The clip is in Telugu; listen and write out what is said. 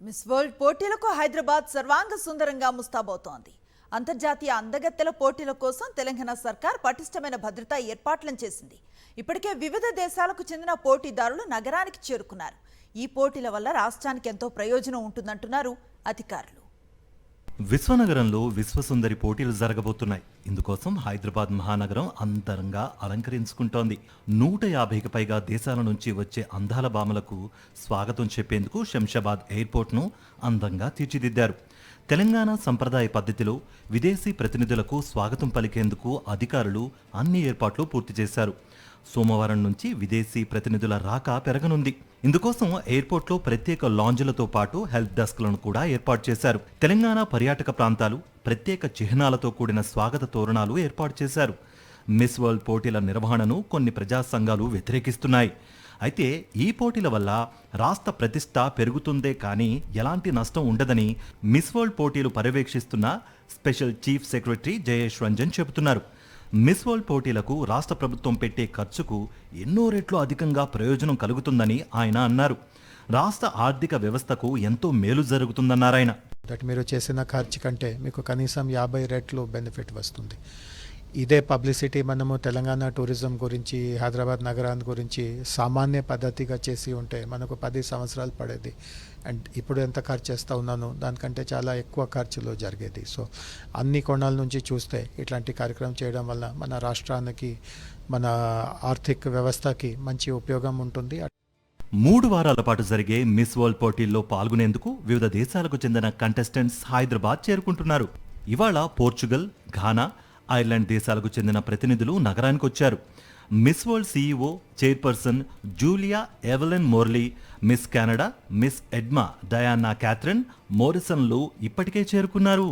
మిస్ వరల్డ్ పోటీలకు హైదరాబాద్ సర్వాంగ సుందరంగా ముస్తాబవుతోంది. అంతర్జాతీయ అందగత్తెల పోటీల కోసం తెలంగాణ సర్కార్ పటిష్టమైన భద్రతా ఏర్పాట్లను చేసింది. ఇప్పటికే వివిధ దేశాలకు చెందిన పోటీదారులు నగరానికి చేరుకున్నారు. ఈ పోటీల వల్ల రాష్ట్రానికి ఎంతో ప్రయోజనం ఉంటుందంటున్నారు అధికారులు. విశ్వనగరంలో విశ్వసుందరి పోటీలు జరగబోతున్నాయి. ఇందుకోసం హైదరాబాద్ మహానగరం అంతరంగా అలంకరించుకుంటోంది. 150కి పైగా దేశాల నుంచి వచ్చే అందాల భామలకు స్వాగతం చెప్పేందుకు శంషాబాద్ ఎయిర్పోర్ట్ను అందంగా తీర్చిదిద్దారు. తెలంగాణ సంప్రదాయ పద్ధతిలో విదేశీ ప్రతినిధులకు స్వాగతం పలికేందుకు అధికారులు అన్ని ఏర్పాట్లు పూర్తి చేశారు. సోమవారం నుంచి విదేశీ ప్రతినిధుల రాక పెరగనుంది. ఇందుకోసం ఎయిర్పోర్ట్లో ప్రత్యేక లాంజ్లతో పాటు హెల్ప్ డెస్క్లను కూడా ఏర్పాటు చేశారు. తెలంగాణ పర్యాటక ప్రాంతాలు ప్రత్యేక చిహ్నాలతో కూడిన స్వాగత తోరణాలు ఏర్పాటు చేశారు. మిస్ వరల్డ్ పోటీల నిర్వహణను కొన్ని ప్రజా సంఘాలు వ్యతిరేకిస్తున్నాయి. అయితే ఈ పోటీల వల్ల రాష్ట్ర ప్రతిష్ట పెరుగుతుందే కానీ ఎలాంటి నష్టం ఉండదని మిస్ వరల్డ్ పోటీలు పర్యవేక్షిస్తున్న special chief secretary Jayesh Ranjan చెబుతున్నారు. మిస్ వరల్డ్ పోటీలకు రాష్ట్ర ప్రభుత్వం పెట్టే ఖర్చుకు ఎన్నో రెట్లు అధికంగా ప్రయోజనం కలుగుతుందని ఆయన అన్నారు. రాష్ట్ర ఆర్థిక వ్యవస్థకు ఎంతో మేలు జరుగుతుందన్నారాయన. మీరు చేసిన ఖర్చు కంటే మీకు కనీసం 50 రెట్లు బెనిఫిట్ వస్తుంది. ఇదే పబ్లిసిటీ మనము తెలంగాణ టూరిజం గురించి, హైదరాబాద్ నగరాన్ని గురించి సామాన్య పద్ధతిగా చేసి ఉంటే మనకు 10 సంవత్సరాలు పడేది. అండ్ ఇప్పుడు ఎంత ఖర్చు చేస్తూ ఉన్నాను దానికంటే చాలా ఎక్కువ ఖర్చులో జరిగేది. సో అన్ని కోణాల నుంచి చూస్తే ఇట్లాంటి కార్యక్రమం చేయడం వల్ల మన రాష్ట్రానికి, మన ఆర్థిక వ్యవస్థకి మంచి ఉపయోగం ఉంటుంది. 3 వారాల పాటు జరిగే మిస్ వరల్డ్ పోటీల్లో పాల్గొనేందుకు వివిధ దేశాలకు చెందిన కంటెస్టెంట్స్ హైదరాబాద్ చేరుకుంటున్నారు. ఇవాళ పోర్చుగల్, ఘానా, ఐర్లాండ్ దేశాలకు చెందిన ప్రతినిధులు నగరానికి వచ్చారు. Miss World CEO chairperson Julia Evelyn Morley, Miss Canada, Miss Edma Diana Catherine మోరిసన్లు ఇప్పటికే చేరుకున్నారు.